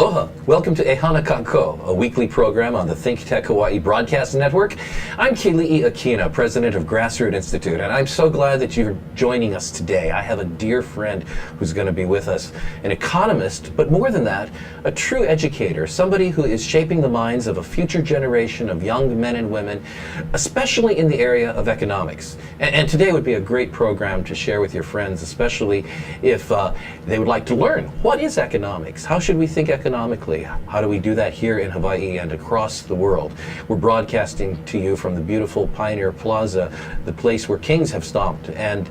Aloha. Welcome to E Hana Kakou, a weekly program on the ThinkTech Hawaii Broadcast Network. I'm Keli'i Akina, president of Grassroot Institute, and I'm so glad that you're joining us today. I have a dear friend who's going to be with us, an economist, but more than that, a true educator, somebody who is shaping the minds of a future generation of young men and women, especially in the area of economics. And today would be a great program to share with your friends, especially if they would like to learn. What is economics? How should we think economically? How do we do that here in Hawaii and across the world? We're broadcasting to you from the beautiful Pioneer Plaza, the place where kings have stomped, and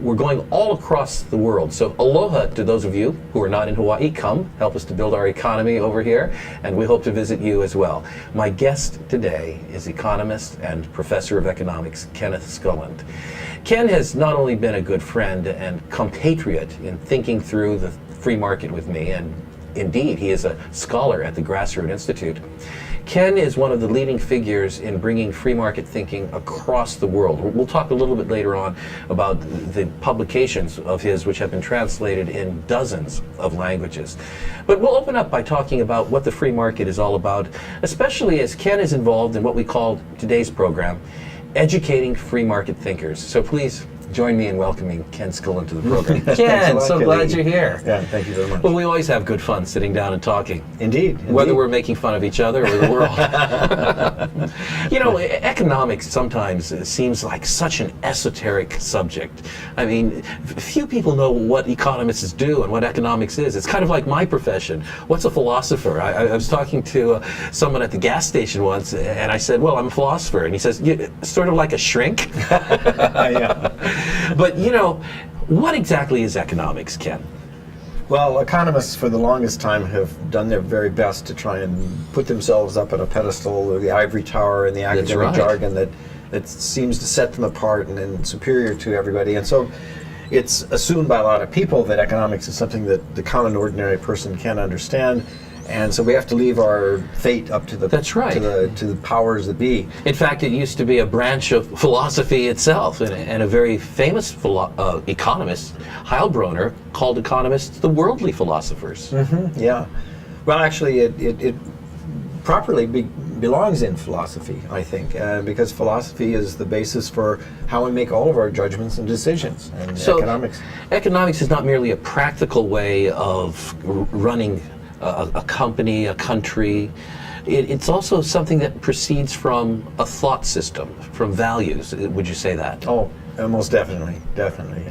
we're going all across the world. So aloha to those of you who are not in Hawaii. Come, help us to build our economy over here, and we hope to visit you as well. My guest today is economist and professor of economics, Ken Schoolland. Ken has not only been a good friend and compatriot in thinking through the free market with me, and indeed, he is a scholar at the Grassroot Institute. Ken is one of the leading figures in bringing free market thinking across the world. We'll talk a little bit later on about the publications of his, which have been translated in dozens of languages. But we'll open up by talking about what the free market is all about, especially as Ken is involved in what we call today's program, educating free market thinkers. So please join me in welcoming Ken Schoolland to the program. Ken, so glad you're here. Yeah, thank you very much. Well, we always have good fun sitting down and talking. Indeed. Whether we're making fun of each other or the world. You know, economics sometimes seems like such an esoteric subject. I mean, few people know what economists do and what economics is. It's kind of like my profession. What's a philosopher? I was talking to someone at the gas station once, and I said, well, I'm a philosopher. And he says, sort of like a shrink? Yeah. But, you know, what exactly is economics, Ken? Well, economists for the longest time have done their very best to try and put themselves up on a pedestal or the ivory tower in the academic jargon that seems to set them apart and superior to everybody. And so it's assumed by a lot of people that economics is something that the common ordinary person can't understand. And so we have to leave our fate up to the to the powers that be. In fact, it used to be a branch of philosophy itself, and a very famous economist, Heilbronner, called economists the worldly philosophers. Mm-hmm, yeah. Well, actually, it properly belongs in philosophy, I think, because philosophy is the basis for how we make all of our judgments and decisions. And so economics is not merely a practical way of running a company, a country. It's also something that proceeds from a thought system, from values. Would you say that? Oh, most definitely, definitely.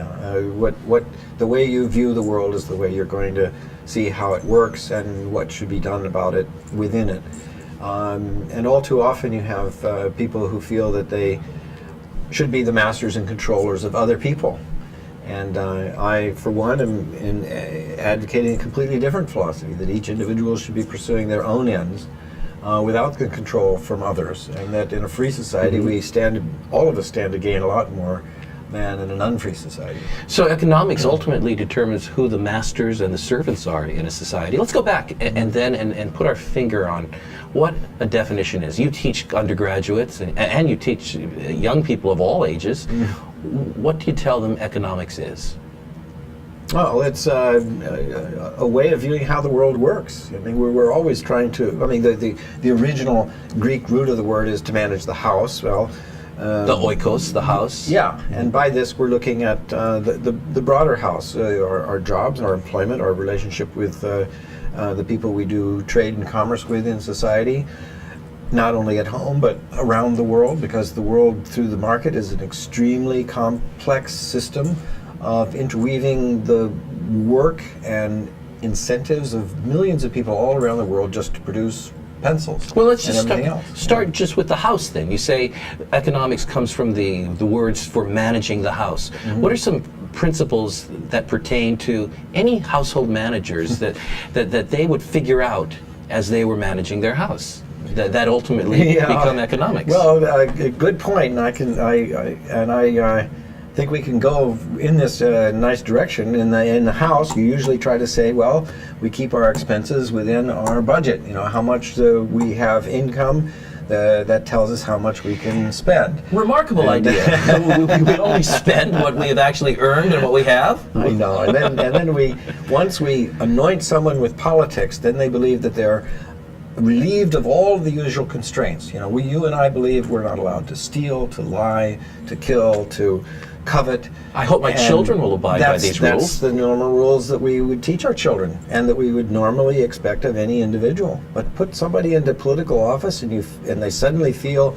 What the way you view the world is the way you're going to see how it works and what should be done about it within it. And all too often you have people who feel that they should be the masters and controllers of other people. And I, for one, am advocating a completely different philosophy, that each individual should be pursuing their own ends without the control from others, and that in a free society all of us stand to gain a lot more than in an unfree society. So economics ultimately determines who the masters and the servants are in a society. Let's go back and put our finger on what a definition is. You teach undergraduates and you teach young people of all ages. What do you tell them economics is? Well, it's a way of viewing how the world works. I mean, we're always trying to, I mean, the original Greek root of the word is to manage the house. Well, the oikos, the house. Yeah, and by this we're looking at the broader house, our jobs, our employment, our relationship with the people we do trade and commerce with in society. Not only at home, but around the world, because the world through the market is an extremely complex system of interweaving the work and incentives of millions of people all around the world just to produce pencils. Well, let's just start just with the house then. You say economics comes from the words for managing the house. Mm-hmm. What are some principles that pertain to any household managers that they would figure out as they were managing their house? That ultimately become economics. Well, a good point, and I think we can go in this nice direction. In the house, you usually try to say, well, we keep our expenses within our budget. You know, how much we have income that tells us how much we can spend. Remarkable idea. We only spend what we have actually earned and what we have. I know, and then once we anoint someone with politics, then they believe that they're relieved of all the usual constraints. You know, you and I believe we're not allowed to steal, to lie, to kill, to covet. I hope my children will abide by these rules. That's the normal rules that we would teach our children and that we would normally expect of any individual. But put somebody into political office and they suddenly feel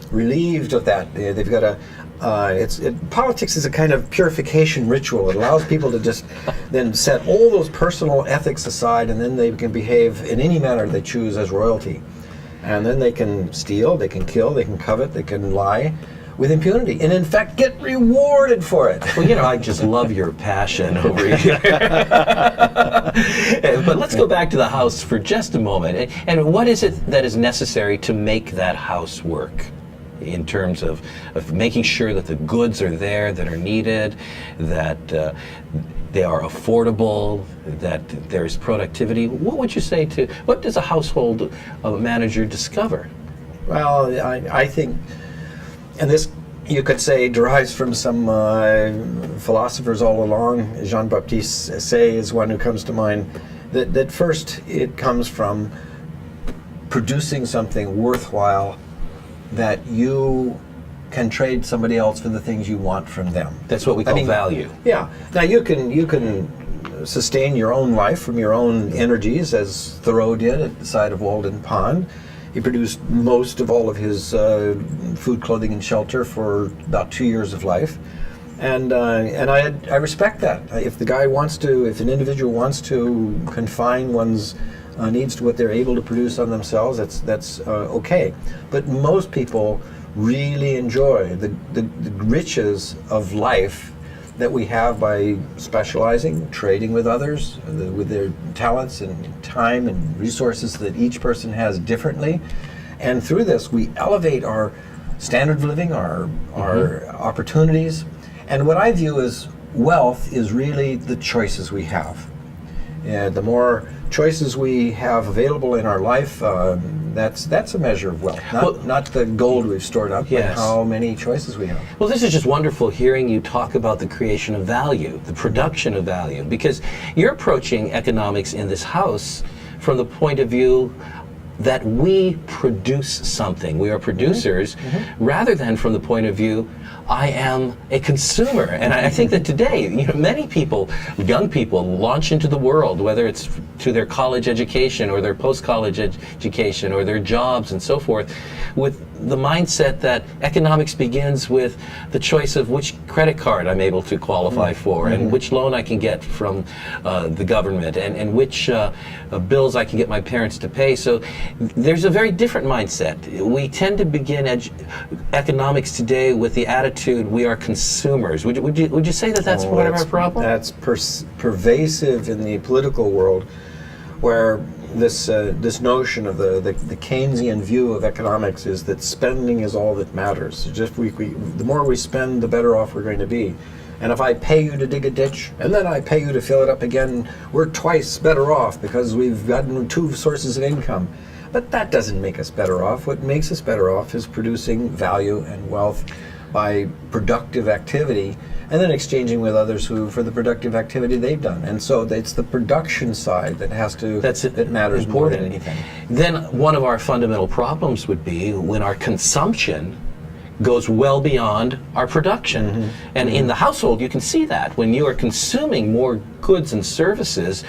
relieved of that. They've got a politics is a kind of purification ritual. It allows people to just then set all those personal ethics aside, and then they can behave in any manner they choose as royalty. And then they can steal, they can kill, they can covet, they can lie with impunity, and in fact get rewarded for it. Well, you know, I just love your passion over here. But let's go back to the house for just a moment. And what is it that is necessary to make that house work? In terms of making sure that the goods are there that are needed, that they are affordable, that there's productivity. What would you say what does a household manager discover? Well, I think, and this you could say derives from some philosophers all along. Jean-Baptiste Say is one who comes to mind, that first it comes from producing something worthwhile that you can trade somebody else for the things you want from them. That's what we call value. Yeah. Now you can sustain your own life from your own energies, as Thoreau did at the side of Walden Pond. He produced most of all of his food, clothing, and shelter for about 2 years of life, and I respect that. If an individual wants to confine one's needs to what they're able to produce on themselves, that's okay. But most people really enjoy the riches of life that we have by specializing, trading with others, with their talents and time and resources that each person has differently. And through this, we elevate our standard of living, our opportunities. And what I view as wealth is really the choices we have. The more choices we have available in our life, that's a measure of wealth. Not the gold we've stored up, yes, but how many choices we have. Well, this is just wonderful hearing you talk about the creation of value, the production of value, because you're approaching economics in this house from the point of view that we produce something. We are producers, rather than from the point of view, I am a consumer. And I think that today, many people, young people, launch into the world, whether it's to their college education or their post-college education or their jobs and so forth, with the mindset that economics begins with the choice of which credit card I'm able to qualify for, and which loan I can get from the government, and which bills I can get my parents to pay. So there's a very different mindset. We tend to begin economics today with the attitude we are consumers. Would you say that that's part of our problem? That's pervasive in the political world, where this notion of the Keynesian view of economics is that spending is all that matters. Just the more we spend, the better off we're going to be. And if I pay you to dig a ditch, and then I pay you to fill it up again, we're twice better off because we've gotten two sources of income. But that doesn't make us better off. What makes us better off is producing value and wealth by productive activity, and then exchanging with others for the productive activity they've done. And so it's the production side that matters more than anything. Then one of our fundamental problems would be when our consumption goes well beyond our production. And in the household, you can see that when you are consuming more goods and services,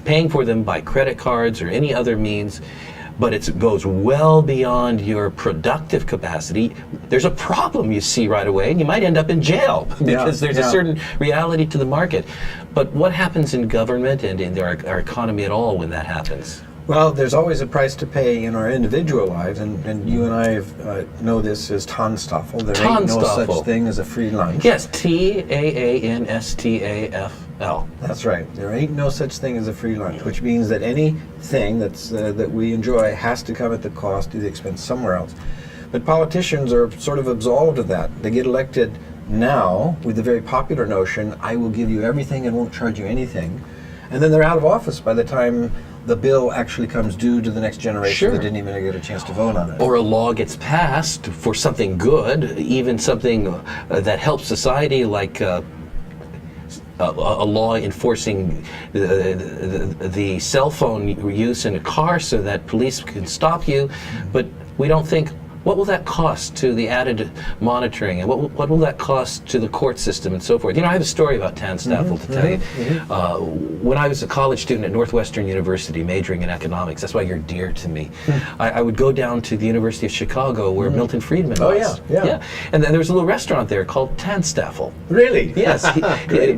paying for them by credit cards or any other means, but it goes well beyond your productive capacity, there's a problem you see right away, and you might end up in jail because there's a certain reality to the market. But what happens in government and in our economy at all when that happens? Well, there's always a price to pay in our individual lives, and you and I know this as Tanstoffel. There ain't no such thing as a free lunch. Yes, TAANSTAFL. That's right. There ain't no such thing as a free lunch, which means that anything that we enjoy has to come at the cost of the expense somewhere else. But politicians are sort of absolved of that. They get elected now with the very popular notion, I will give you everything and won't charge you anything. And then they're out of office by the time the bill actually comes due to the next generation Sure. that didn't even get a chance to vote on it. Or a law gets passed for something good, even something that helps society, like a law enforcing the cell phone use in a car so that police can stop you, but we don't think, what will that cost to the added monitoring, and what will that cost to the court system and so forth? You know, I have a story about Tanstaffel to tell you. When I was a college student at Northwestern University, majoring in economics, that's why you're dear to me, I would go down to the University of Chicago where Milton Friedman was. yeah. And then there was a little restaurant there called Tanstaffel. Really? Yes,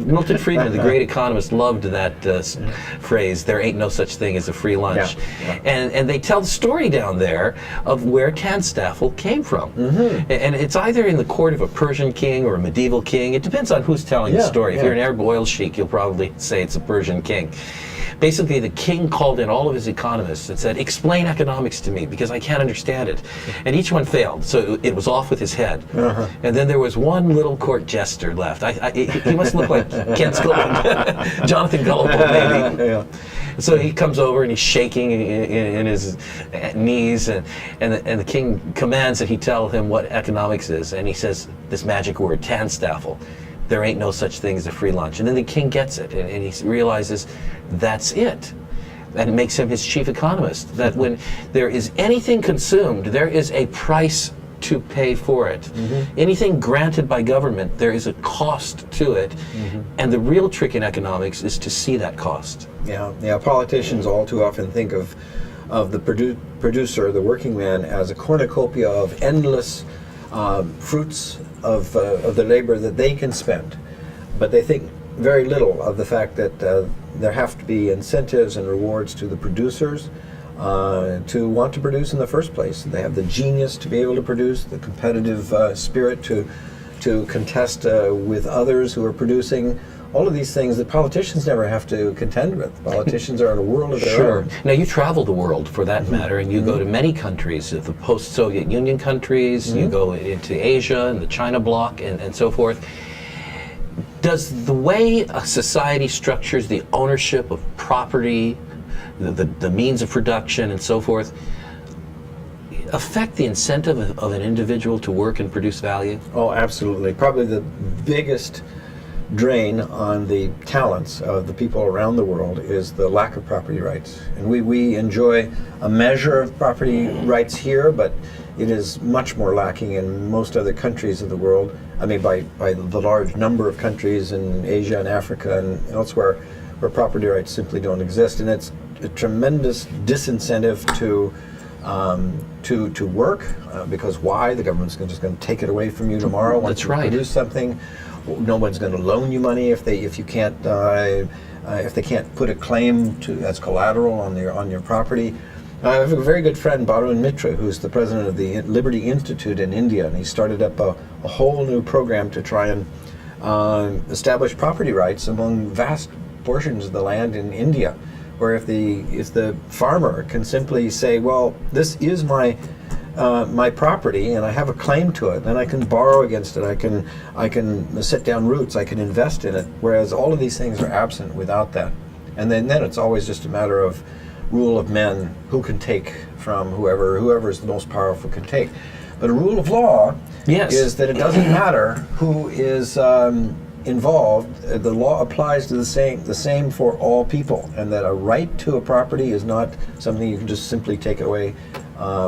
Milton Friedman, the great economist, loved that phrase, there ain't no such thing as a free lunch. And they tell the story down there of where Tanstaffel came from. And it's either in the court of a Persian king or a medieval king. It depends on who's telling the story. If you're an Arab oil sheik, you'll probably say it's a Persian king. Basically, the king called in all of his economists and said, explain economics to me because I can't understand it. And each one failed, so it was off with his head. And then there was one little court jester left. He must look like Ken Schoolland, Jonathan Gullible, maybe. So he comes over and he's shaking in his knees, and the king commands that he tell him what economics is, and he says this magic word, Tanstaffel. There ain't no such thing as a free lunch. And then the king gets it, and he realizes that's it. And it makes him his chief economist, that when there is anything consumed, there is a price to pay for it. Anything granted by government, there is a cost to it. And the real trick in economics is to see that cost. Yeah. Politicians all too often think of the producer, the working man, as a cornucopia of endless fruits of the labor that they can spend. But they think very little of the fact that there have to be incentives and rewards to the producers to want to produce in the first place. They have the genius to be able to produce, the competitive spirit to contest with others who are producing. All of these things that politicians never have to contend with. Politicians are in a world of their own. Now you travel the world for that matter, and you go to many countries of the post-Soviet Union countries, you go into Asia and the China bloc and so forth. Does the way a society structures the ownership of property, the means of production and so forth, affect the incentive of an individual to work and produce value? Oh, absolutely. Probably the biggest drain on the talents of the people around the world is the lack of property rights. And we enjoy a measure of property rights here, but it is much more lacking in most other countries of the world. I mean, by the large number of countries in Asia and Africa and elsewhere where property rights simply don't exist. And it's a tremendous disincentive to work, because why? The government's just going to take it away from you tomorrow once you produce something. No one's going to loan you money if they can't put a claim to as collateral on your property. I have a very good friend, Barun Mitra, who's the president of the Liberty Institute in India, and he started up a whole new program to try and establish property rights among vast portions of the land in India, where if the farmer can simply say, well, this is my property and I have a claim to it, and I can borrow against it, I can set down roots, I can invest in it, whereas all of these things are absent without that. And then it's always just a matter of rule of men, who can take from whoever is the most powerful can take. But a rule of law is that it doesn't matter who is involved, the law applies to the same for all people, and that a right to a property is not something you can just simply take away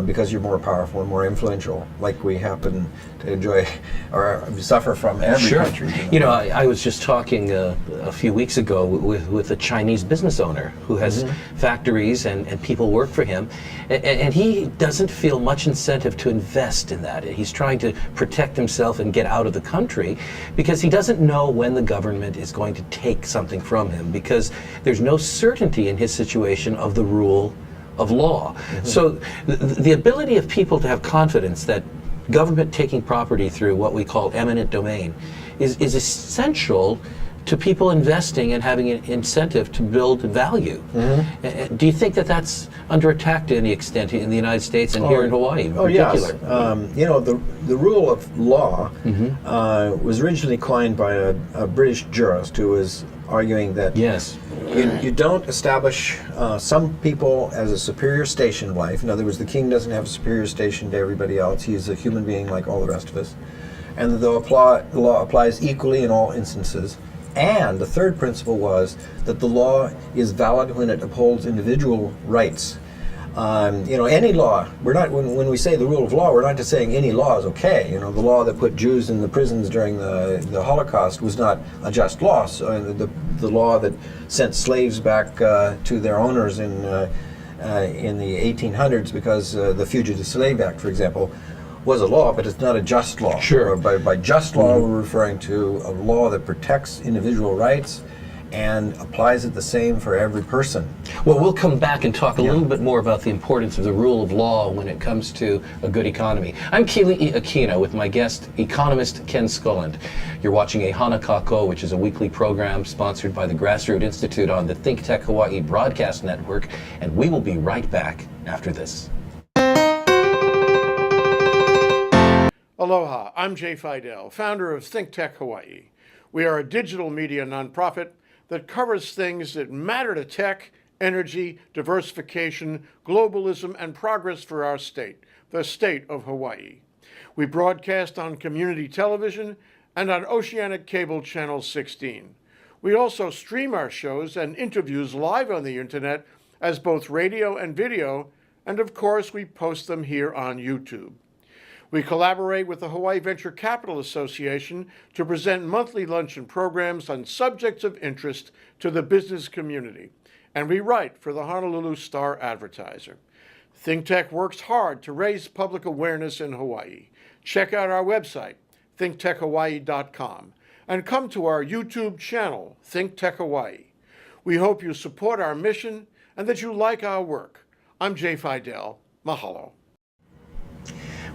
because you're more powerful and more influential, like we happen to enjoy or suffer from every country. You know, I was just talking a few weeks ago with a Chinese business owner who has factories and people work for him, and he doesn't feel much incentive to invest in that. He's trying to protect himself and get out of the country because he doesn't know when the government is going to take something from him, because there's no certainty in his situation of the rule of law. So the ability of people to have confidence that government taking property through what we call eminent domain is essential to people investing and having an incentive to build value. Do you think that that's under attack to any extent in the United States and here in Hawaii in particular? Yes. You know, the rule of law was originally coined by a British jurist who was arguing that You don't establish some people as a superior station in life. In other words, the king doesn't have a superior station to everybody else. He's a human being like all the rest of us. And the law applies equally in all instances. And the third principle was that the law is valid when it upholds individual rights. Any law, we're not, when we say the rule of law, we're not just saying any law is okay. The law that put Jews in the prisons during the Holocaust was not a just law. So the law that sent slaves back to their owners in the 1800s because the Fugitive Slave Act, for example, was a law, but it's not a just law. Sure. By just law, we're referring to a law that protects individual rights and applies it the same for every person. Well, we'll come back and talk a little bit more about the importance of the rule of law when it comes to a good economy. I'm Keli'i Akina with my guest, economist Ken Schoolland. You're watching E Hana Kakou, which is a weekly program sponsored by the Grassroot Institute on the ThinkTech Hawaii broadcast network, and we will be right back after this. Aloha, I'm Jay Fidel, founder of ThinkTech Hawaii. We are a digital media nonprofit that covers things that matter to tech, energy, diversification, globalism, and progress for our state, the state of Hawaii. We broadcast on community television and on Oceanic Cable Channel 16. We also stream our shows and interviews live on the internet as both radio and video, and of course we post them here on YouTube. We collaborate with the Hawaii Venture Capital Association to present monthly luncheon programs on subjects of interest to the business community, and we write for the Honolulu Star Advertiser. ThinkTech works hard to raise public awareness in Hawaii. Check out our website, thinktechhawaii.com, and come to our YouTube channel, ThinkTech Hawaii. We hope you support our mission and that you like our work. I'm Jay Fidel. Mahalo.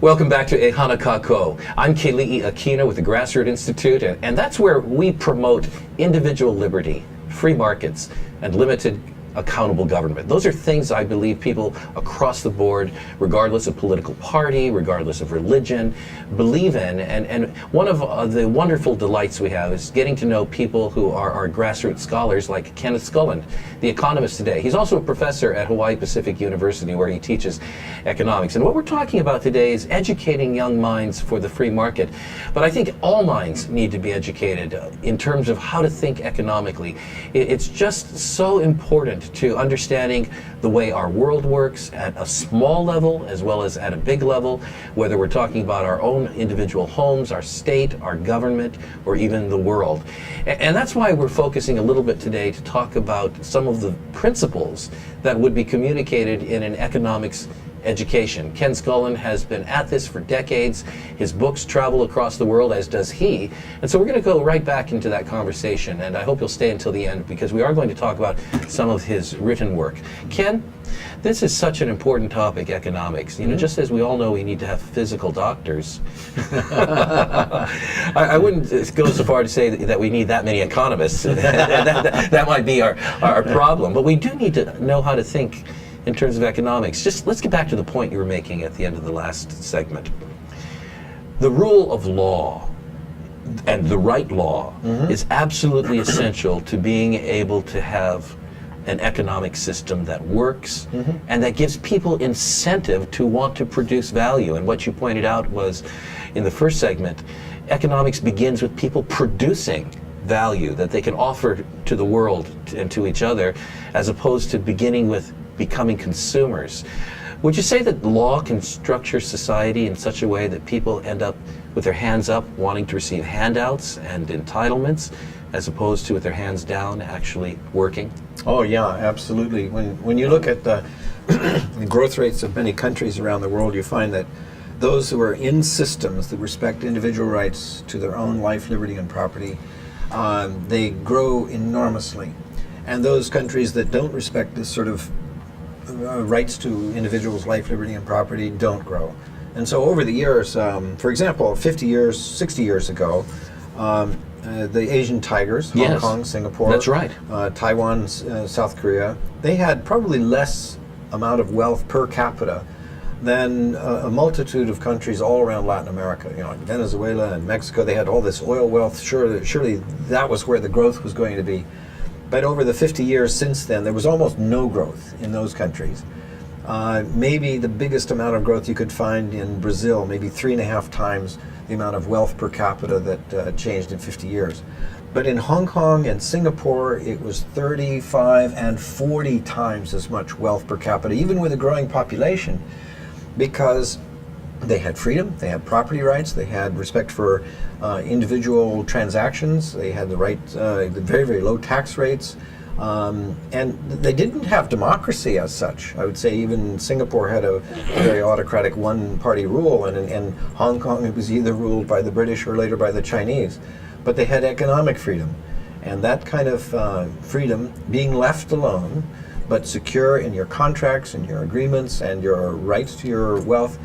Welcome back to E Hana Kakou. I'm Keli'i Akina with the Grassroot Institute, and that's where we promote individual liberty, free markets, and limited accountable government. Those are things I believe people across the board, regardless of political party, regardless of religion, believe in. And one of the wonderful delights we have is getting to know people who are our grassroots scholars like Ken Schoolland, the economist today. He's also a professor at Hawaii Pacific University where he teaches economics. And what we're talking about today is educating young minds for the free market. But I think all minds need to be educated in terms of how to think economically. It's just so important to understanding the way our world works at a small level as well as at a big level, whether we're talking about our own individual homes, our state, our government, or even the world. And that's why we're focusing a little bit today to talk about some of the principles that would be communicated in an economics education. Ken Schoolland has been at this for decades. His books travel across the world, as does he. And so we're going to go right back into that conversation, and I hope you'll stay until the end because we are going to talk about some of his written work. Ken, this is such an important topic, economics. You know, just as we all know we need to have physical doctors, I wouldn't go so far to say that we need that many economists. that might be our problem. But we do need to know how to think in terms of economics. Just let's get back to the point you were making at the end of the last segment. The rule of law and the right law is absolutely essential to being able to have an economic system that works and that gives people incentive to want to produce value. And what you pointed out was, in the first segment, economics begins with people producing value that they can offer to the world and to each other, as opposed to beginning with becoming consumers. Would you say that law can structure society in such a way that people end up with their hands up wanting to receive handouts and entitlements as opposed to with their hands down actually working? Oh yeah, absolutely. When you look at the growth rates of many countries around the world, you find that those who are in systems that respect individual rights to their own life, liberty, and property, they grow enormously. And those countries that don't respect this sort of rights to individuals' life, liberty, and property don't grow. And so over the years, for example, 50 years, 60 years ago, the Asian tigers, Hong Kong, Singapore, that's right. Taiwan, South Korea, they had probably less amount of wealth per capita than a multitude of countries all around Latin America. You know, Venezuela and Mexico, they had all this oil wealth. Surely that was where the growth was going to be. But over the 50 years since then, there was almost no growth in those countries. Maybe the biggest amount of growth you could find in Brazil, maybe 3.5 times the amount of wealth per capita that changed in 50 years. But in Hong Kong and Singapore, it was 35 and 40 times as much wealth per capita, even with a growing population, because they had freedom, they had property rights, they had respect for individual transactions, they had the right, the very, very low tax rates, and they didn't have democracy as such. I would say even Singapore had a very autocratic one-party rule, and in Hong Kong it was either ruled by the British or later by the Chinese. But they had economic freedom, and that kind of freedom, being left alone, but secure in your contracts and your agreements and your rights to your wealth,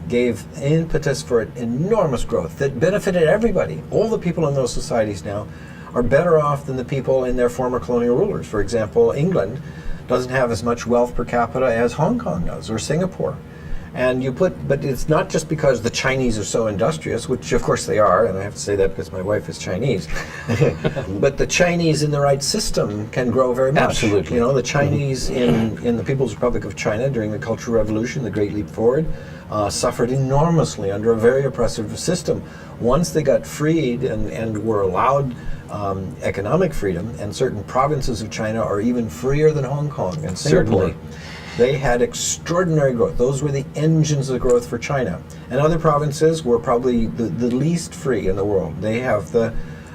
gave impetus for enormous growth that benefited everybody. All the people in those societies now are better off than the people in their former colonial rulers. For example, England doesn't have as much wealth per capita as Hong Kong does, or Singapore. And but it's not just because the Chinese are so industrious, which of course they are, and I have to say that because my wife is Chinese. But the Chinese in the right system can grow very much. Absolutely. You know, the Chinese in the People's Republic of China during the Cultural Revolution, the Great Leap Forward, suffered enormously under a very oppressive system. Once they got freed and were allowed economic freedom, and certain provinces of China are even freer than Hong Kong and Singapore. Certainly. They had extraordinary growth. Those were the engines of growth for China. And other provinces were probably the least free in the world. They have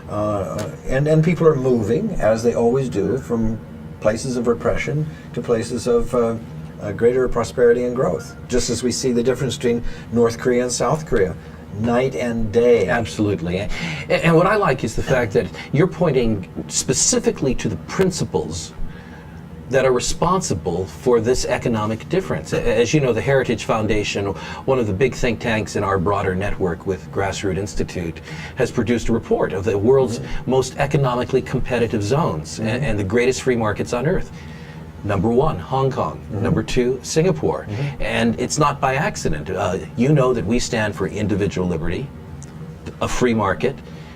and people are moving, as they always do, from places of repression to places of greater prosperity and growth. Just as we see the difference between North Korea and South Korea. Night and day. Absolutely. And what I like is the fact that you're pointing specifically to the principles that are responsible for this economic difference. As you know, the Heritage Foundation, one of the big think tanks in our broader network with Grassroot Institute, has produced a report of the world's most economically competitive zones and the greatest free markets on earth. Number 1, Hong Kong. Number 2, Singapore. And it's not by accident. You know that we stand for individual liberty, a free market,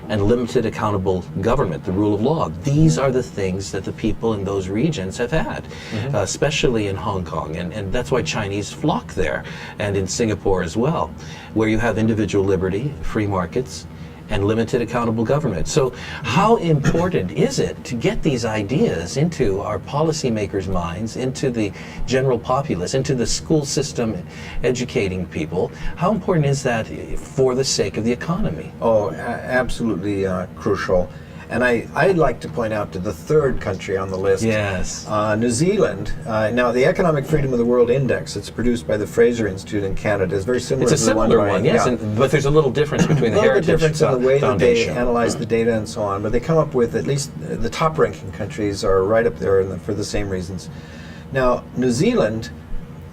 and limited accountable government, the rule of law. These are the things that the people in those regions have had, especially in Hong Kong, and that's why Chinese flock there, and in Singapore as well, where you have individual liberty, free markets, and limited accountable government. So how important is it to get these ideas into our policymakers' minds, into the general populace, into the school system, educating people? How important is that for the sake of the economy? Oh, absolutely crucial. And I'd like to point out to the third country on the list, Yes. New Zealand. Now, the Economic Freedom of the World Index, it's produced by the Fraser Institute in Canada, is very similar It's a to the similar by- one, yes, yeah. but there's a little difference between the A little Heritage bit difference in the way that they Foundation. analyze the data and so on, but they come up with at least the top-ranking countries are right up there for the same reasons. Now, New Zealand,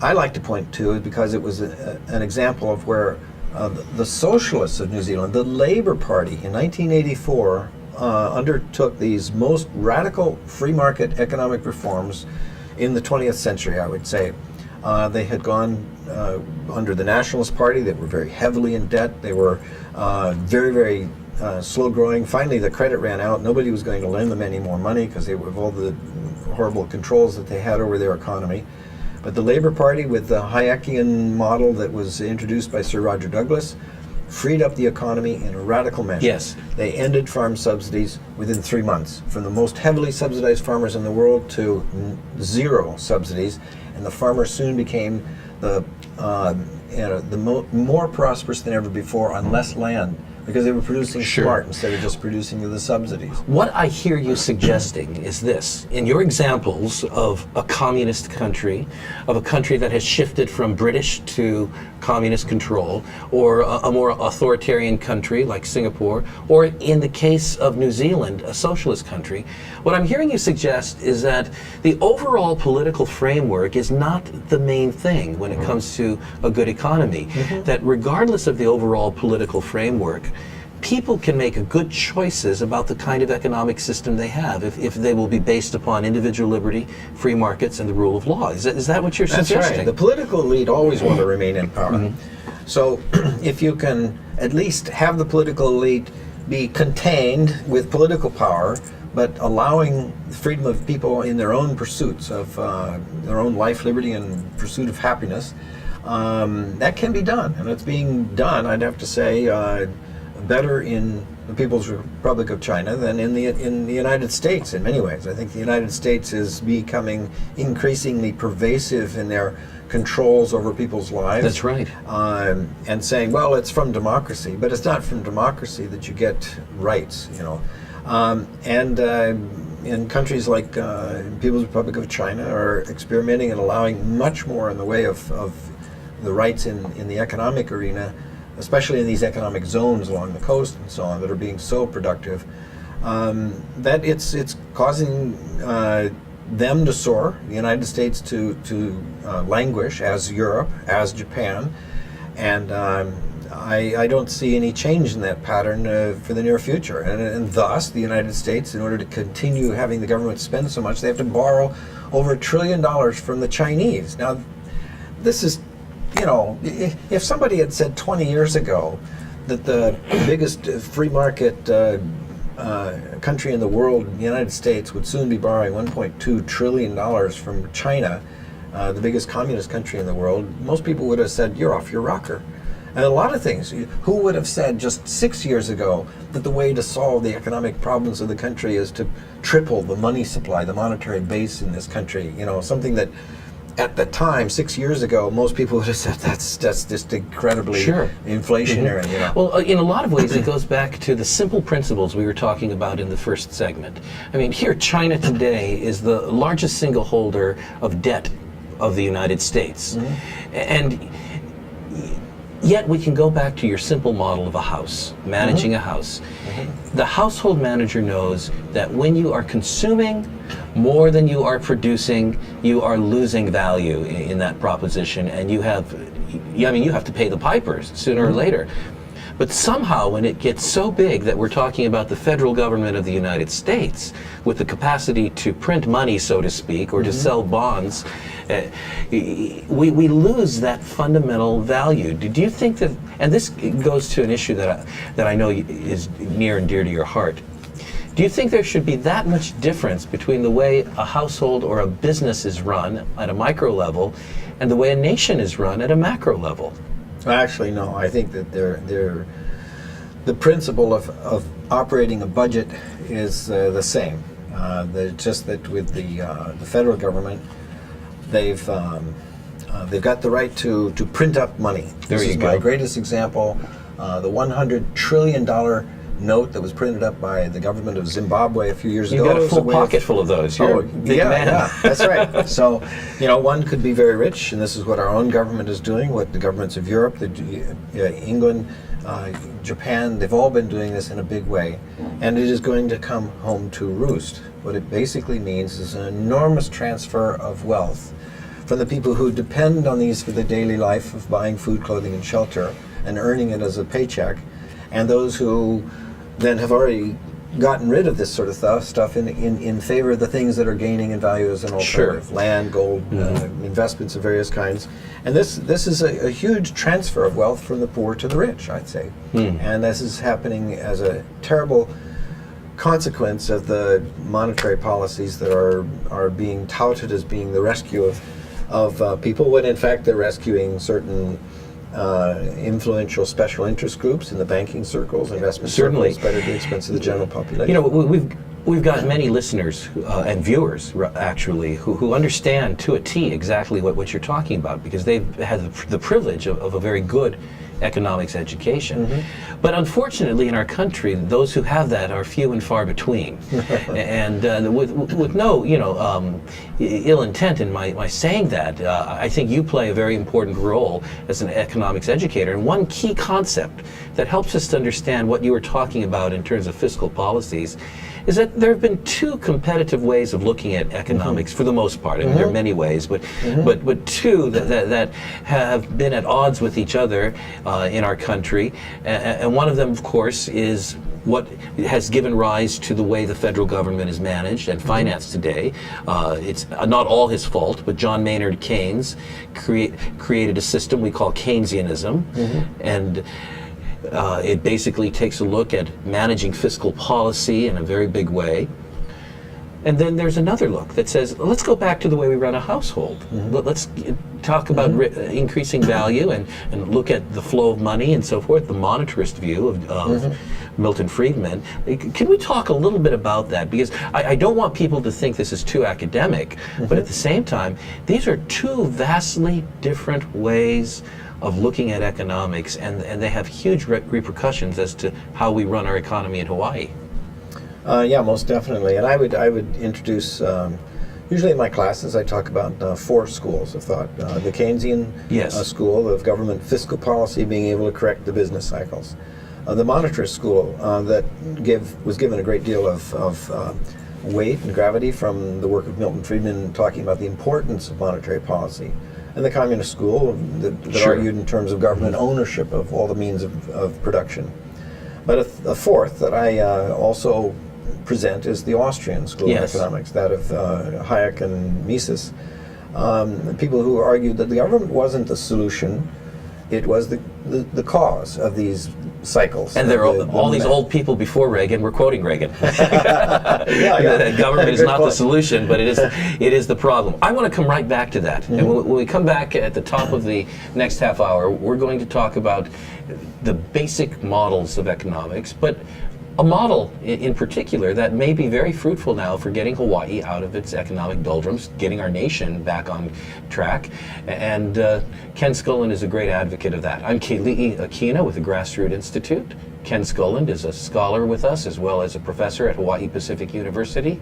I like to point to because it was an example of where the socialists of New Zealand, the Labour Party, in 1984, undertook these most radical free market economic reforms in the 20th century, I would say. They had gone under the Nationalist Party. They were very heavily in debt. They were very, very slow growing. Finally, the credit ran out. Nobody was going to lend them any more money because of all the horrible controls that they had over their economy. But the Labour Party, with the Hayekian model that was introduced by Sir Roger Douglas, freed up the economy in a radical measure. Yes. They ended farm subsidies within 3 months, from the most heavily subsidized farmers in the world to 0 subsidies, and the farmers soon became more prosperous than ever before on less land, because they were producing Sure. smart instead of just producing the subsidies. What I hear you suggesting is this. In your examples of a communist country, of a country that has shifted from British to communist control, or a more authoritarian country like Singapore, or in the case of New Zealand, a socialist country, what I'm hearing you suggest is that the overall political framework is not the main thing when it comes to a good economy. That regardless of the overall political framework, people can make good choices about the kind of economic system they have if they will be based upon individual liberty, free markets, and the rule of law. Is that what you're That's suggesting? right. The political elite always want to remain in power. So if you can at least have the political elite be contained with political power, but allowing freedom of people in their own pursuits of their own life, liberty, and pursuit of happiness, that can be done. And it's being done, I'd have to say, better in the People's Republic of China than in the United States in many ways. I think the United States is becoming increasingly pervasive in their controls over people's lives. That's right. And saying, well, it's from democracy, but it's not from democracy that you get rights, you know. In countries like People's Republic of China are experimenting and allowing much more in the way of the rights in the economic arena, especially in these economic zones along the coast and so on, that are being so productive, that it's causing them to soar, the United States to languish, as Europe, as Japan, and I don't see any change in that pattern for the near future. And thus, the United States, in order to continue having the government spend so much, they have to borrow over $1 trillion from the Chinese. Now, this is, you know, if somebody had said 20 years ago that the biggest free market country in the world, the United States, would soon be borrowing $1.2 trillion from China, the biggest communist country in the world, most people would have said, you're off your rocker. And a lot of things. Who would have said just 6 years ago that the way to solve the economic problems of the country is to triple the money supply, the monetary base in this country? You know, something that at the time, 6 years ago, most people would have said that's just incredibly inflationary. You know? Well, in a lot of ways, it goes back to the simple principles we were talking about in the first segment. I mean, here, China today is the largest single holder of debt of the United States. And yet we can go back to your simple model of a house, managing a house. The household manager knows that when you are consuming more than you are producing, you are losing value in that proposition, and you have to pay the pipers sooner or later. But somehow, when it gets so big that we're talking about the federal government of the United States with the capacity to print money, so to speak, or to sell bonds, we lose that fundamental value. Do you think that, and this goes to an issue that I know is near and dear to your heart, do you think there should be that much difference between the way a household or a business is run at a micro level and the way a nation is run at a macro level? Actually, no. I think that the principle of operating a budget is the same. Just that with the federal government, they've got the right to print up money. This is my greatest example. The $100 trillion note that was printed up by the government of Zimbabwe a few years ago. You got a full pocket full of those. You're a big man. Yeah, that's right. So, you know, one could be very rich, and this is what our own government is doing, what the governments of Europe, England, Japan, they've all been doing this in a big way. And it is going to come home to roost. What it basically means is an enormous transfer of wealth from the people who depend on these for the daily life of buying food, clothing, and shelter, and earning it as a paycheck, and those who then have already gotten rid of this sort of stuff in favor of the things that are gaining in value as an alternative, land, gold, investments of various kinds. And this is a huge transfer of wealth from the poor to the rich, I'd say. And this is happening as a terrible consequence of the monetary policies that are being touted as being the rescue of people, when in fact they're rescuing certain influential special interest groups in the banking circles, investment circles, but at the expense of the general population. You know, we've got many listeners and viewers actually who understand to a T exactly what you're talking about, because they've had the privilege of a very good economics education. But unfortunately in our country, those who have that are few and far between. And with no, ill intent in my saying that, I think you play a very important role as an economics educator. And one key concept that helps us to understand what you were talking about in terms of fiscal policies is that there have been two competitive ways of looking at economics for the most part. I mean, there are many ways, but two that have been at odds with each other in our country. And one of them, of course, is what has given rise to the way the federal government is managed and financed today. It's not all his fault, but John Maynard Keynes created a system we call Keynesianism. And It basically takes a look at managing fiscal policy in a very big way. And then there's another look that says, let's go back to the way we run a household. Let's talk about increasing value and look at the flow of money and so forth, the monetarist view of Milton Friedman. Can we talk a little bit about that? Because I don't want people to think this is too academic, but at the same time, these are two vastly different ways of looking at economics, and they have huge repercussions as to how we run our economy in Hawaii. Yeah, most definitely. And I would introduce, usually in my classes, I talk about 4 schools of thought. The Keynesian school of government fiscal policy, being able to correct the business cycles. The monetarist school that was given a great deal of weight and gravity from the work of Milton Friedman, talking about the importance of monetary policy. And the communist school that argued in terms of government ownership of all the means of production. But a fourth that I also present is the Austrian School of Economics, that of Hayek and Mises. People who argued that the government wasn't the solution, it was the cause of these cycles. And there are all these old people before Reagan were quoting Reagan. Government is not the solution, but it is the problem. I want to come right back to that. And when we come back at the top of the next half hour, we're going to talk about the basic models of economics, but a model in particular that may be very fruitful now for getting Hawaii out of its economic doldrums, getting our nation back on track. And Ken Schoolland is a great advocate of that. I'm Keli'i Akina with the Grassroot Institute. Ken Schoolland is a scholar with us as well as a professor at Hawaii Pacific University.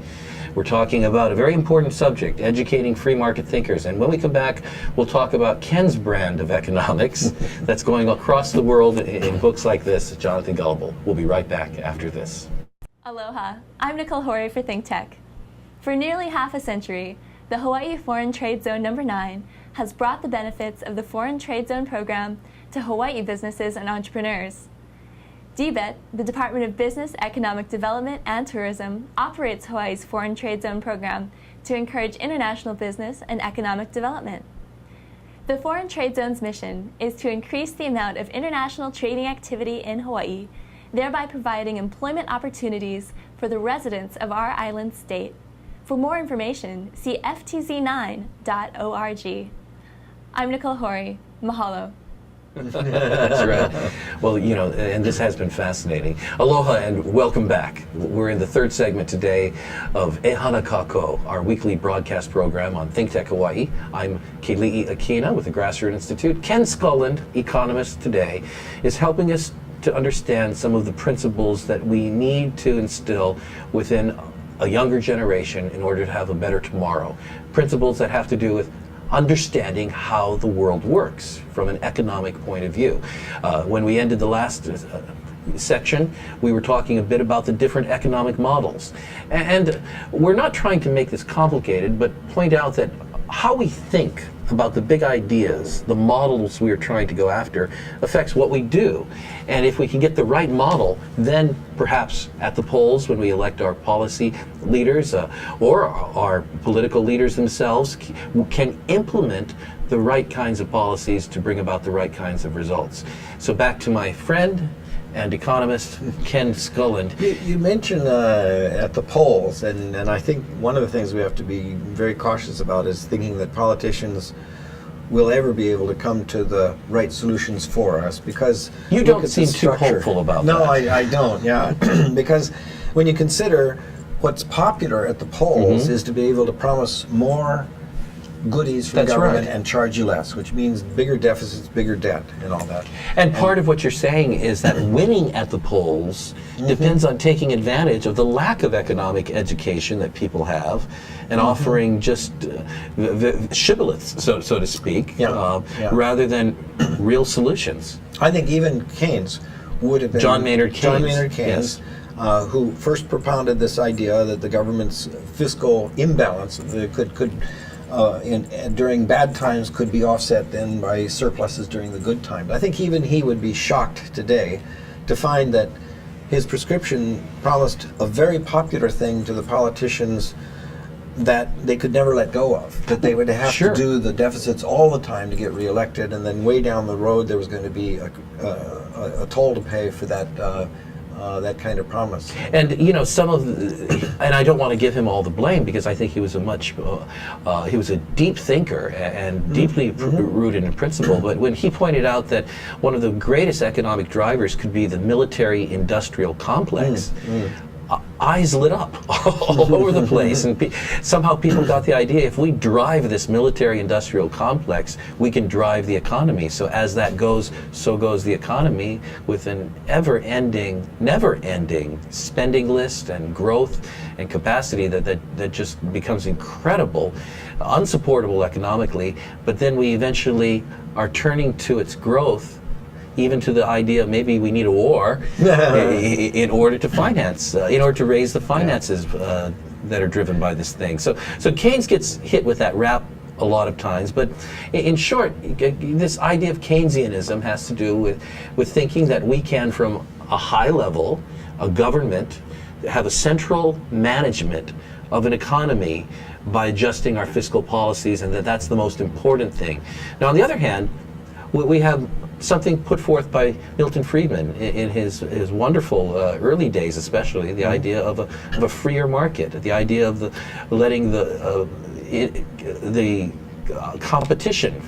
We're talking about a very important subject, educating free market thinkers. And when we come back, we'll talk about Ken's brand of economics that's going across the world in books like this, Jonathan Gullible. We'll be right back after this. Aloha, I'm Nicole Horry for ThinkTech. For nearly half a century, the Hawaii Foreign Trade Zone No. 9 has brought the benefits of the Foreign Trade Zone program to Hawaii businesses and entrepreneurs. DBET, the Department of Business, Economic Development, and Tourism, operates Hawaii's Foreign Trade Zone program to encourage international business and economic development. The Foreign Trade Zone's mission is to increase the amount of international trading activity in Hawaii, thereby providing employment opportunities for the residents of our island state. For more information, see ftz9.org. I'm Nicole Horry. Mahalo. That's right. Well, and this has been fascinating. Aloha and welcome back. We're in the third segment today of E Hana Kakou, our weekly broadcast program on ThinkTech Hawaii. I'm Keli'i Akina with the Grassroot Institute. Ken Schoolland, economist today, is helping us to understand some of the principles that we need to instill within a younger generation in order to have a better tomorrow. Principles that have to do with understanding how the world works from an economic point of view. When we ended the last section, we were talking a bit about the different economic models. And we're not trying to make this complicated, but point out that how we think about the big ideas, the models we are trying to go after, affects what we do. And if we can get the right model, then perhaps at the polls when we elect our policy leaders or our political leaders themselves can implement the right kinds of policies to bring about the right kinds of results. So back to my friend and economist Ken Schoolland. You mentioned at the polls, and I think one of the things we have to be very cautious about is thinking that politicians will ever be able to come to the right solutions for us, because you don't seem too hopeful about that. No, I don't, yeah. Because when you consider what's popular at the polls is to be able to promise more goodies from government and charge you less, which means bigger deficits, bigger debt, and all that. And part of what you're saying is that winning at the polls depends on taking advantage of the lack of economic education that people have and offering just shibboleths, so to speak, rather than real solutions. I think even Keynes would have been... John Maynard Keynes. John Maynard Keynes, who first propounded this idea that the government's fiscal imbalance during bad times could be offset then by surpluses during the good times. I think even he would be shocked today to find that his prescription promised a very popular thing to the politicians that they could never let go of, that they would have Sure. to do the deficits all the time to get reelected, and then way down the road there was going to be a toll to pay for that kind of promise. And you know, and I don't want to give him all the blame because I think he was he was a deep thinker and deeply rooted in principle. But when he pointed out that one of the greatest economic drivers could be the military-industrial complex, eyes lit up all over the place, and somehow people got the idea, if we drive this military-industrial complex, we can drive the economy. So as that goes, so goes the economy, with an ever-ending, never-ending spending list and growth and capacity that just becomes incredible, unsupportable economically, but then we eventually are turning to its growth, even to the idea of maybe we need a war in order to finance, in order to raise the finances that are driven by this thing. So Keynes gets hit with that rap a lot of times, but in short, this idea of Keynesianism has to do with thinking that we can, from a high level, a government, have a central management of an economy by adjusting our fiscal policies, and that's the most important thing. Now, on the other hand, we have something put forth by Milton Friedman in his wonderful early days, especially the idea of a freer market, the idea of letting the competition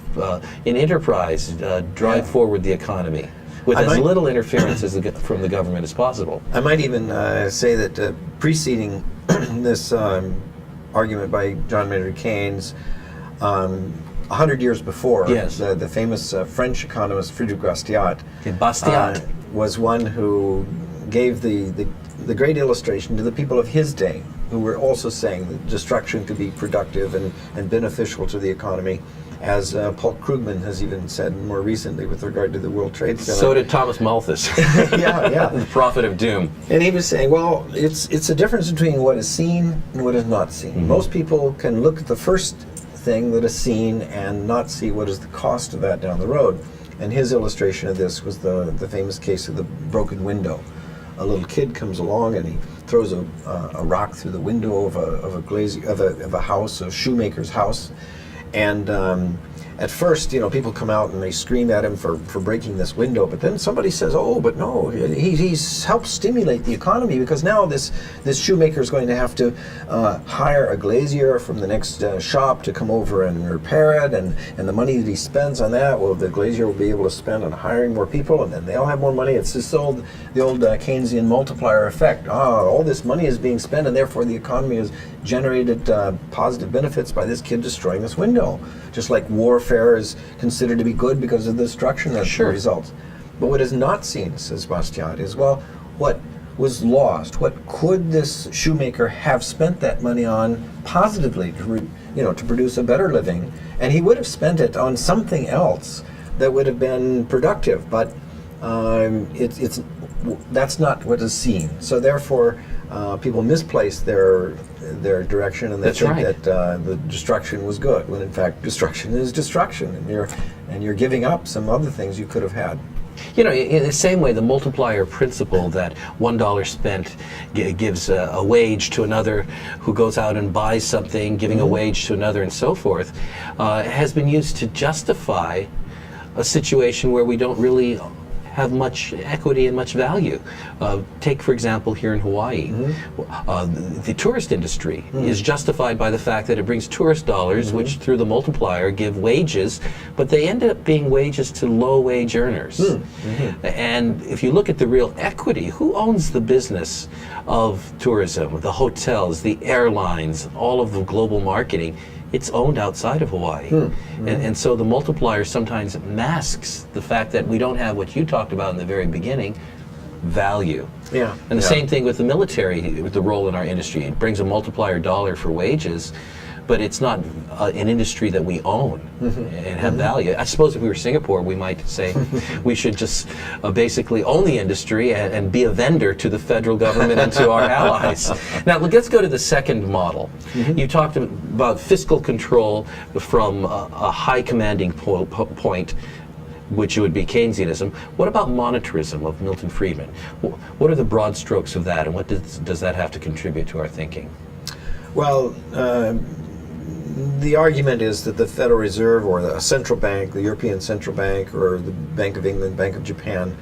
in enterprise drive forward the economy with as little interference from the government as possible. I might even say that preceding this argument by John Maynard Keynes, 100 years before, yes, the famous French economist Friedrich Bastiat was one who gave the great illustration to the people of his day, who were also saying that destruction could be productive and beneficial to the economy, as Paul Krugman has even said more recently with regard to the World Trade Center. So did Thomas Malthus. yeah. The prophet of doom. And he was saying, well, it's a difference between what is seen and what is not seen. Most people can look at the first thing that is seen and not see what is the cost of that down the road. And his illustration of this was the famous case of the broken window. A little kid comes along and he throws a rock through the window of a house, a shoemaker's house, and at first, people come out and they scream at him for breaking this window, but then somebody says, oh, but no, he's helped stimulate the economy, because now this shoemaker is going to have to hire a glazier from the next shop to come over and repair it, and the money that he spends on that, well, the glazier will be able to spend on hiring more people, and then they'll have more money. It's just the old Keynesian multiplier effect. All this money is being spent, and therefore the economy has generated positive benefits by this kid destroying this window. Just like warfare is considered to be good because of the destruction that results. But what is not seen, says Bastiat, is, well, what was lost? What could this shoemaker have spent that money on positively to produce a better living? And he would have spent it on something else that would have been productive, but that's not what is seen. So therefore, people misplace their direction, and they think that the destruction was good, when in fact destruction is destruction, and you're giving up some other things you could have had. In the same way, the multiplier principle that $1 spent gives a wage to another who goes out and buys something, giving a wage to another, and so forth, has been used to justify a situation where we don't really have much equity and much value. Take, for example, here in Hawaii, the tourist industry is justified by the fact that it brings tourist dollars, which through the multiplier give wages, but they end up being wages to low-wage earners. And if you look at the real equity, who owns the business of tourism, the hotels, the airlines, all of the global marketing? It's owned outside of Hawaii. And so the multiplier sometimes masks the fact that we don't have what you talked about in the very beginning, value. And the same thing with the military, with the role in our industry. It brings a multiplier dollar for wages, but it's not an industry that we own and have value. I suppose if we were Singapore, we might say we should just basically own the industry and be a vendor to the federal government and to our allies. Now, let's go to the second model. You talked about fiscal control from a high commanding point, which would be Keynesianism. What about monetarism of Milton Friedman? What are the broad strokes of that, and what does that have to contribute to our thinking? Well, the argument is that the Federal Reserve or the central bank, the European Central Bank or the Bank of England, Bank of Japan,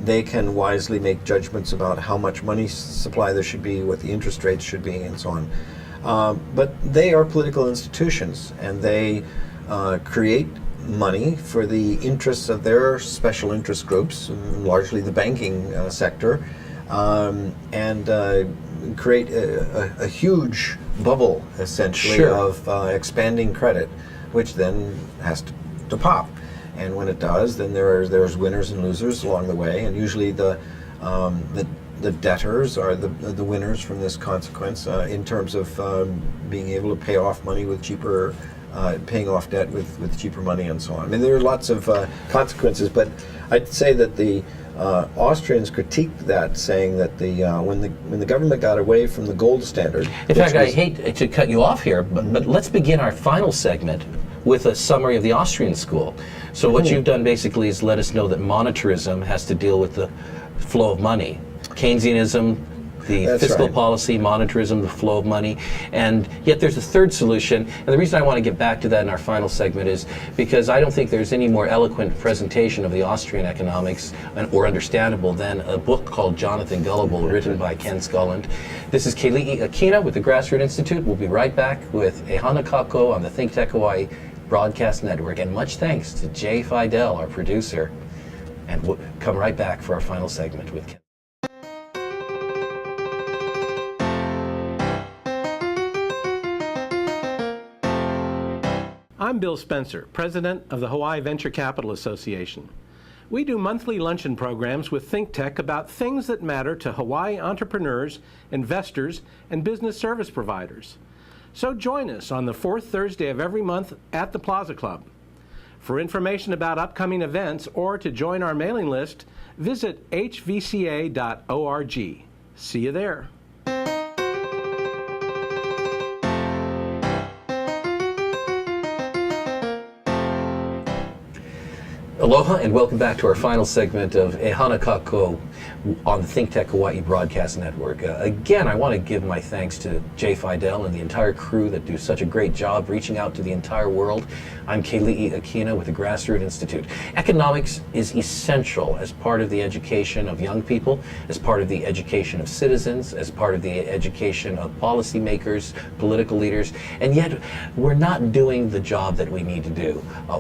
they can wisely make judgments about how much money supply there should be, what the interest rates should be, and so on. But they are political institutions, and they create money for the interests of their special interest groups, largely the banking sector, and create a huge bubble, essentially, Sure. of expanding credit, which then has to pop. And when it does, then there's winners and losers along the way, and usually the debtors are the winners from this consequence in terms of being able to pay off money with cheaper, paying off debt with cheaper money and so on. I mean, there are lots of consequences, but I'd say that the Austrians critiqued that, saying that when the government got away from the gold standard. In fact, I hate to cut you off here, but let's begin our final segment with a summary of the Austrian school. So what you've done basically is let us know that monetarism has to deal with the flow of money. Keynesianism, the That's fiscal right. policy, monetarism, the flow of money, and yet there's a third solution. And the reason I want to get back to that in our final segment is because I don't think there's any more eloquent presentation of the Austrian economics or understandable than a book called Jonathan Gullible, written by Ken Schoolland. This is Keli'i Akina with the Grassroot Institute. We'll be right back with E Hana Kakou on the ThinkTech Hawaii Broadcast Network. And much thanks to Jay Fidel, our producer. And we'll come right back for our final segment with Ken. I'm Bill Spencer, president of the Hawaii Venture Capital Association. We do monthly luncheon programs with ThinkTech about things that matter to Hawaii entrepreneurs, investors, and business service providers. So join us on the fourth Thursday of every month at the Plaza Club. For information about upcoming events or to join our mailing list, visit hvca.org. See you there. Aloha and welcome back to our final segment of E Hana Kakou on the ThinkTech Hawaii Broadcast Network. Again, I want to give my thanks to Jay Fidel and the entire crew that do such a great job reaching out to the entire world. I'm Keli'i Akina with the Grassroot Institute. Economics is essential as part of the education of young people, as part of the education of citizens, as part of the education of policymakers, political leaders, and yet we're not doing the job that we need to do.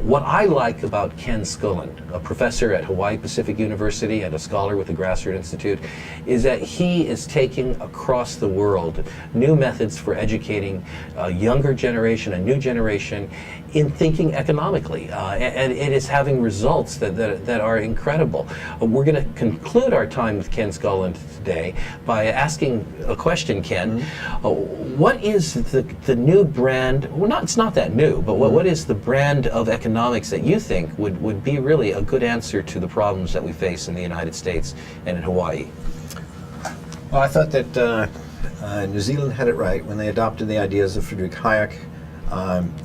What I like about Ken Schoolland, a professor at Hawaii Pacific University and a scholar with the Grassroot Institute, is that he is taking across the world new methods for educating a younger generation, a new generation, in thinking economically. And it is having results that are incredible. We're going to conclude our time with Ken Schoolland today by asking a question, Ken. What is the new brand, well, it's not that new, but what is the brand of economics that you think would be really a good answer to the problems that we face in the United States and in Hawaii? Well, I thought that New Zealand had it right when they adopted the ideas of Friedrich Hayek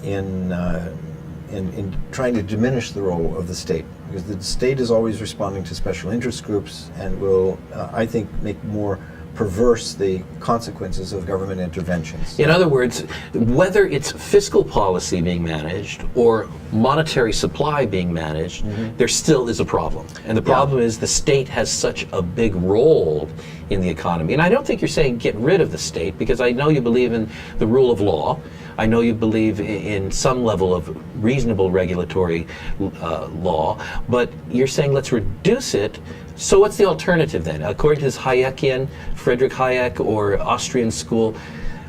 in trying to diminish the role of the state, because the state is always responding to special interest groups and will, I think, make more perverse the consequences of government interventions. In other words, whether it's fiscal policy being managed or monetary supply being managed, there still is a problem. And the problem is the state has such a big role in the economy. And I don't think you're saying get rid of the state, because I know you believe in the rule of law. I know you believe in some level of reasonable regulatory law, but you're saying let's reduce it. So what's the alternative then? According to this Hayekian, Friedrich Hayek or Austrian school,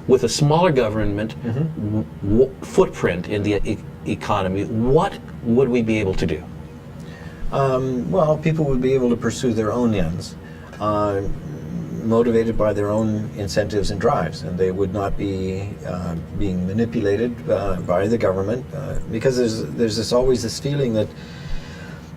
with a smaller government footprint in the economy, what would we be able to do? Well, people would be able to pursue their own ends, motivated by their own incentives and drives, and they would not be being manipulated by the government, because there's always this feeling that,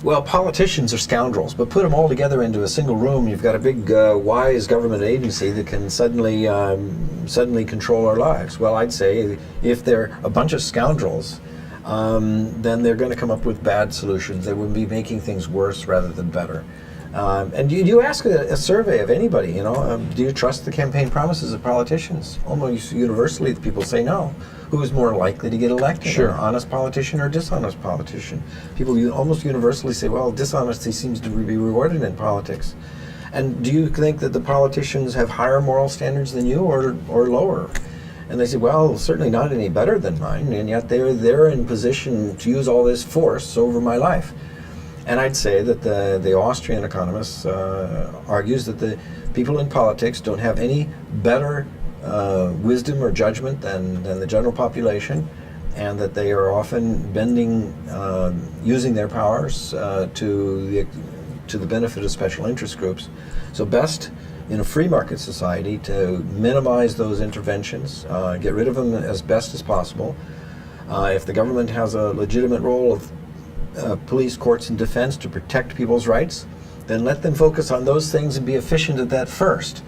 well, politicians are scoundrels, but put them all together into a single room, you've got a big, wise government agency that can suddenly control our lives. Well, I'd say if they're a bunch of scoundrels, then they're going to come up with bad solutions. They would be making things worse rather than better. And you ask a survey of anybody, do you trust the campaign promises of politicians? Almost universally, people say no. Who's more likely to get elected? Sure. An honest politician or dishonest politician? People almost universally say, well, dishonesty seems to be rewarded in politics. And do you think that the politicians have higher moral standards than you or lower? And they say, well, certainly not any better than mine, and yet they're in position to use all this force over my life. And I'd say that the Austrian economist argues that the people in politics don't have any better wisdom or judgment than the general population, and that they are often using their powers to the benefit of special interest groups. So best in a free market society to minimize those interventions, get rid of them as best as possible. If the government has a legitimate role of police, courts, and defense to protect people's rights, then let them focus on those things and be efficient at that first.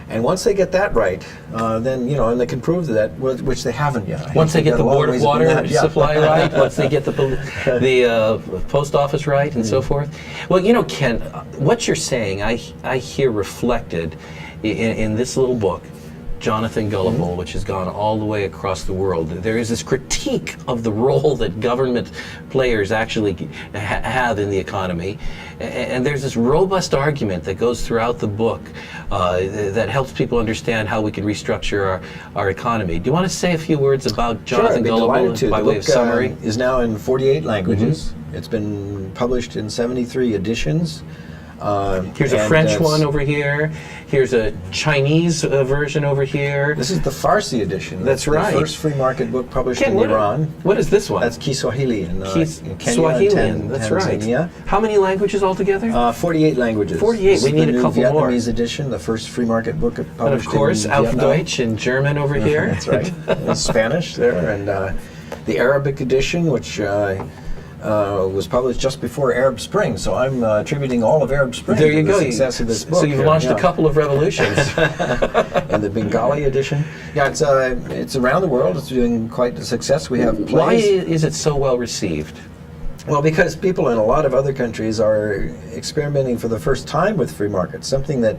And once they get that right, then, and they can prove that, which they haven't yet. Once they get the board of water supply right, once they get the post office right, and so forth. Well, Ken, what you're saying, I hear reflected in this little book, Jonathan Gullible, which has gone all the way across the world. There is this critique of the role that government players actually have in the economy, and there's this robust argument that goes throughout the book that helps people understand how we can restructure our economy. Do you want to say a few words about Jonathan Gullible by way of summary? The book is now in 48 languages. It's been published in 73 editions. Here's a French one over here. Here's a Chinese version over here. This is the Farsi edition. That's right. The first free market book published in Iran. What is this one? That's Kiswahili in Kenya Swahili, that's Tanzania. right. How many languages altogether? 48 languages. 48. We need a couple more. Vietnamese edition, the first free market book published and of course, in Auf Vietnam. Deutsch in German over here. That's right. In Spanish there, and the Arabic edition, which was published just before Arab Spring, so I'm attributing all of Arab Spring there you to go. the success of this book. So you've launched a couple of revolutions. And the Bengali edition. Yeah, it's around the world. It's doing quite a success. We have plays. Why is it so well received? Well, because people in a lot of other countries are experimenting for the first time with free markets, something that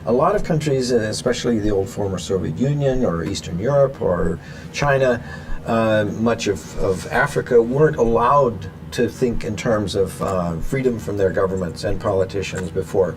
a lot of countries, especially the old former Soviet Union or Eastern Europe or China, much of Africa, weren't allowed to think in terms of freedom from their governments and politicians before.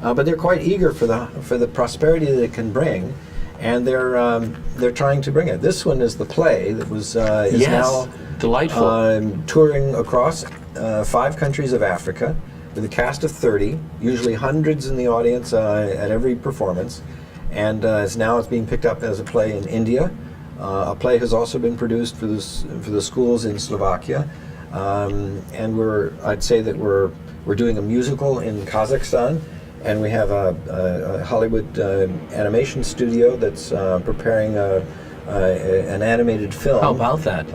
But they're quite eager for the prosperity that it can bring, and they're trying to bring it. This one is the play that is now delightful. Touring across 5 countries of Africa with a cast of 30, usually hundreds in the audience at every performance, and it's being picked up as a play in India. A play has also been produced for the schools in Slovakia, and I'd say that we're doing a musical in Kazakhstan, and we have a Hollywood animation studio that's preparing an animated film. How about that?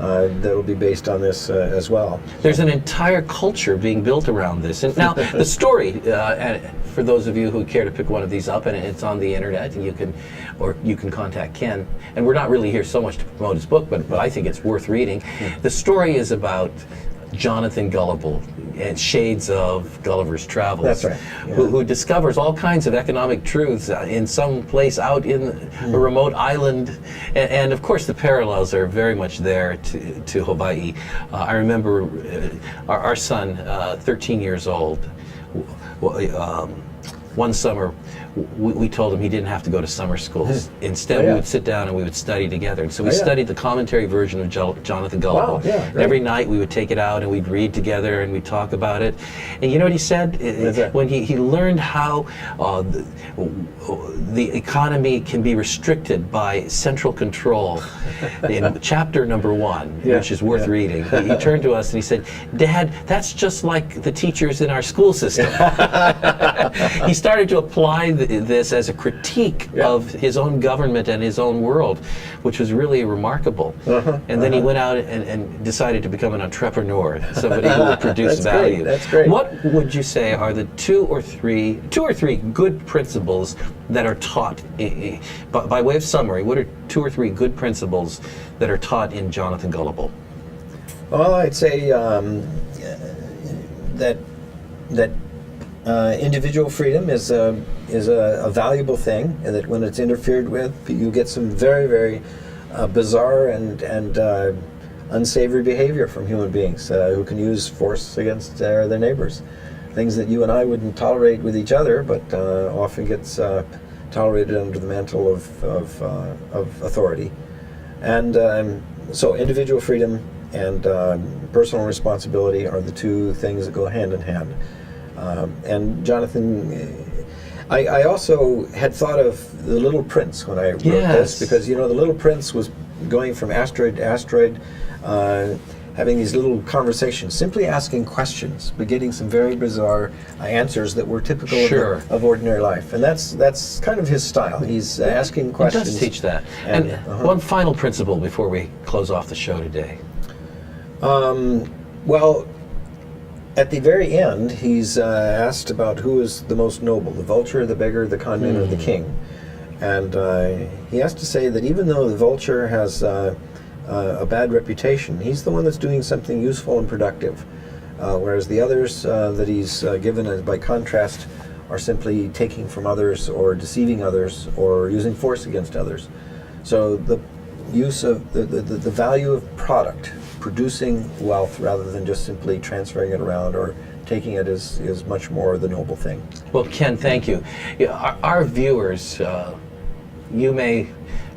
That'll be based on this as well. There's an entire culture being built around this. And now the story, and for those of you who care to pick one of these up, and it's on the internet, and you can contact Ken. And we're not really here so much to promote his book, but I think it's worth reading. The story is about Jonathan Gullible and shades of Gulliver's Travels. That's right. Yeah. Who discovers all kinds of economic truths in some place out in a remote island. And of course the parallels are very much there to Hawaii. I remember our son, 13 years old, one summer we told him he didn't have to go to summer schools. Instead, we would sit down and we would study together. And so we studied the commentary version of Jonathan Gullible. Wow, yeah, great. Every night we would take it out and we'd read together and we'd talk about it. And you know what he said? When he learned how the economy can be restricted by central control in chapter number 1, which is worth reading, he turned to us and he said, "Dad, that's just like the teachers in our school system." He started to apply this as a critique of his own government and his own world, which was really remarkable. And then he went out and decided to become an entrepreneur, somebody who would produce value. That's great. What would you say are the two or three good principles that are taught, by way of summary, what are 2 or 3 good principles that are taught in Jonathan Gullible? Well, I'd say that individual freedom is a valuable thing, and that when it's interfered with, you get some very, very bizarre and unsavory behavior from human beings who can use force against their neighbors. Things that you and I wouldn't tolerate with each other, but often gets tolerated under the mantle of authority. And so individual freedom and personal responsibility are the two things that go hand in hand. And Jonathan, I also had thought of The Little Prince when I wrote this, because The Little Prince was going from asteroid to asteroid, having these little conversations, simply asking questions, but getting some very bizarre answers that were typical of ordinary life. And that's kind of his style. He's asking questions. He does teach that. And one final principle before we close off the show today. Well, at the very end, he's asked about who is the most noble, the vulture, the beggar, the conman, or the king. And he has to say that even though the vulture has a bad reputation, he's the one that's doing something useful and productive, whereas the others that he's given by contrast are simply taking from others or deceiving others or using force against others. So the use of the value of product, producing wealth rather than just simply transferring it around or taking it is much more the noble thing. Well, Ken, thank you. Our viewers, you may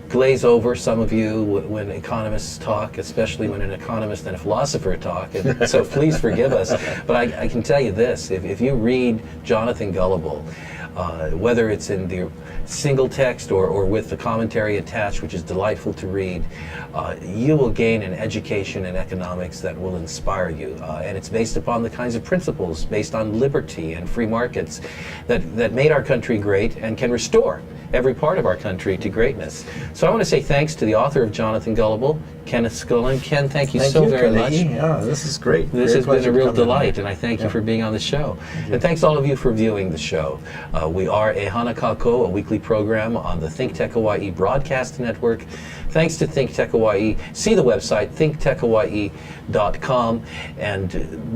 glaze over, some of you, when economists talk, especially when an economist and a philosopher talk, and so please forgive us. But I can tell you this, if you read Jonathan Gullible, whether it's in the single text or with the commentary attached, which is delightful to read, you will gain an education in economics that will inspire you. And it's based upon the kinds of principles based on liberty and free markets that made our country great and can restore every part of our country to greatness. So I want to say thanks to the author of Jonathan Gullible, Ken Schoolland. Ken, thank you so very much. Yeah, this is great. This has been a real delight, and I thank you for being on the show. And thanks all of you for viewing the show. We are E Hana Kakou, a weekly program on the ThinkTech Hawaii broadcast network. Thanks to ThinkTech Hawaii. See the website, thinktechhawaii.com, and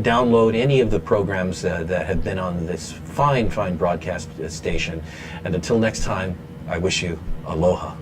download any of the programs that have been on this fine broadcast station. And until next time, I wish you aloha.